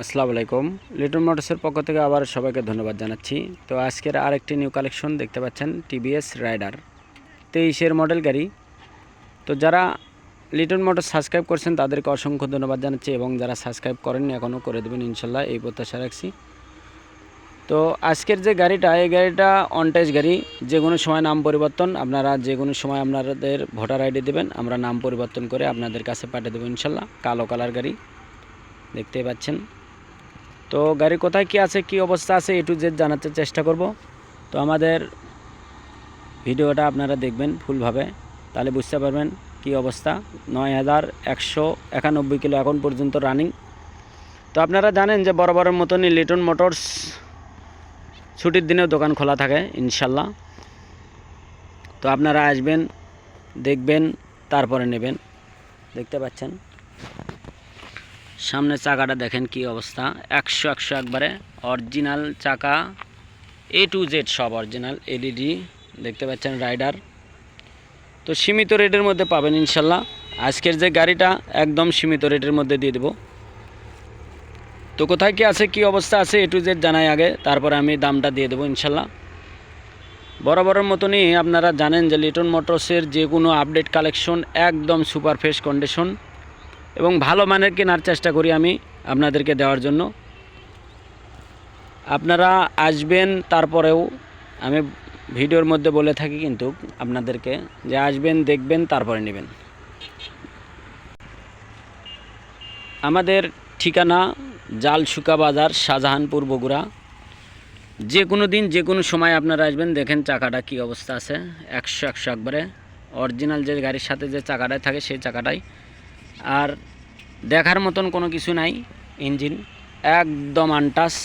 আসসালামু আলাইকুম। লিটন মোটরসের পক্ষ থেকে আবার সবাইকে ধন্যবাদ জানাচ্ছি। তো আজকের আরেকটি নিউ কালেকশন দেখতে পাচ্ছেন, টিভিএস রাইডার 23-এর মডেল গাড়ি। তো যারা লিটন মোটর সাবস্ক্রাইব করছেন তাদেরকে অসংখ্য ধন্যবাদ জানাচ্ছি, এবং যারা সাবস্ক্রাইব করেননি এখনও করে দেবেন ইনশাল্লাহ, এই প্রত্যাশা রাখছি। তো আজকের যে গাড়িটা, এই গাড়িটা অনটেস্ট গাড়ি, যে কোনো সময় নাম পরিবর্তন, আপনারা যে কোনো সময় আপনাদের ভোটার আইডি দেবেন, আমরা নাম পরিবর্তন করে আপনাদের কাছে পাঠিয়ে দেবো ইনশাল্লাহ। কালো কালার গাড়ি দেখতেই পাচ্ছেন। তো গাড়ি কোথায় কি আছে, কি অবস্থা আছে, এ টু জেড জানাতে চেষ্টা করব। তো আমাদের ভিডিওটা আপনারা দেখবেন ফুলভাবে, তাহলে বুঝতে পারবেন কি অবস্থা। 9191 কিলো এখন পর্যন্ত রানিং। তো আপনারা জানেন যে বরাবরের মতনই লিটন মোটরস ছুটির দিনেও দোকান খোলা থাকে ইনশাল্লাহ। তো আপনারা আসবেন, দেখবেন, তারপরে নেবেন। দেখতে পাচ্ছেন সামনে চাকাটা দেখেন কি অবস্থা, 100 একবারে অরিজিনাল চাকা, এ টু জেড সব অরিজিনাল। এলইডি দেখতে পাচ্ছেন রাইডার। তো সীমিত রেটের মধ্যে পাবেন ইনশাল্লাহ। আজকের যে গাড়িটা একদম সীমিত রেটের মধ্যে দিয়ে দেব। তো কোথায় কি আছে, কি অবস্থা আছে, এ টু জেড জানাই আগে, তারপরে আমি দামটা দিয়ে দেবো ইনশাল্লাহ। বরাবরের মতনই আপনারা জানেন যে লিটন মোটরসের যে কোনো আপডেট কালেকশন একদম সুপার ফ্রেশ কন্ডিশন এবং ভালো মানের কেনার চেষ্টা করি আমি আপনাদেরকে দেওয়ার জন্য। আপনারা আসবেন, তারপরেও আমি ভিডিওর মধ্যে বলে থাকি কিন্তু আপনাদেরকে, যে আসবেন, দেখবেন, তারপরে নেবেন। আমাদের ঠিকানা জালশুকা বাজার, শাহজাহানপুর, বগুড়া। যে কোনো দিন যে কোনো সময় আপনারা আসবেন। দেখেন চাকাটা কি অবস্থা আছে, 100 একবারে অরিজিনাল, যে গাড়ির সাথে যে চাকাটাই থাকে সেই চাকাটাই। আর দেখার মতন কোনো কিছু নাই, ইঞ্জিন একদম আনটাচ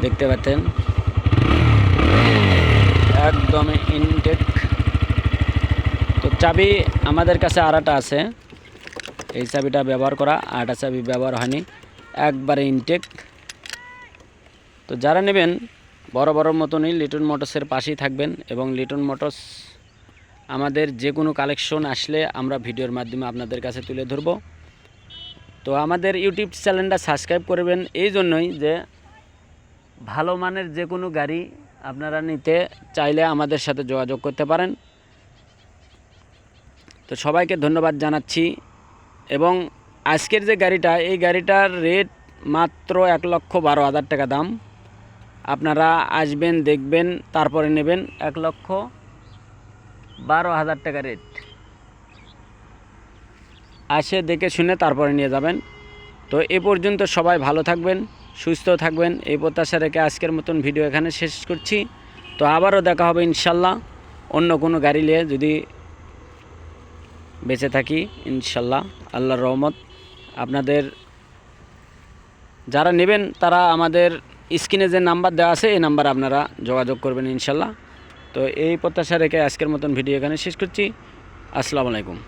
দেখতে পাচ্ছেন, একদম ইনটেক। তো চাবি আমাদের কাছে আরেকটা আছে, এই চাবিটা ব্যবহার করা, আরেকটা চাবি ব্যবহার হয়নি, একবারে ইনটেক। তো যারা নেবেন বড় মতনই লিটন মোটরসের পাশেই থাকবেন, এবং লিটন মোটরস আমাদের যে কোনো কালেকশন আসলে আমরা ভিডিওর মাধ্যমে আপনাদের কাছে তুলে ধরব। তো আমাদের ইউটিউব চ্যানেলটা সাবস্ক্রাইব করবেন এই জন্যই যে ভালো মানের যে কোনো গাড়ি আপনারা নিতে চাইলে আমাদের সাথে যোগাযোগ করতে পারেন। তো সবাইকে ধন্যবাদ জানাচ্ছি। এবং আজকের যে গাড়িটা, এই গাড়িটার রেট মাত্র 1,12,000 টাকা দাম। আপনারা আসবেন, দেখবেন, তারপরে নেবেন। 1,12,000 টাকা রেট। আসে দেখে শুনে তারপরে নিয়ে যাবেন। তো এ পর্যন্ত সবাই ভালো থাকবেন, সুস্থ থাকবেন, এই প্রত্যাশা রেখে আজকের মতন ভিডিও এখানে শেষ করছি। তো আবারও দেখা হবে ইনশাল্লাহ অন্য কোনো গাড়ি নিয়ে, যদি বেঁচে থাকি ইনশাল্লাহ, আল্লাহর রহমত। আপনাদের যারা নেবেন তারা আমাদের স্ক্রিনে যে নাম্বার দেওয়া আছে এই নাম্বারে আপনারা যোগাযোগ করবেন ইনশাল্লাহ। তো এই প্রত্যাশা রেখে আজকের মতন ভিডিও এখানে শেষ করছি। আসসালামু আলাইকুম।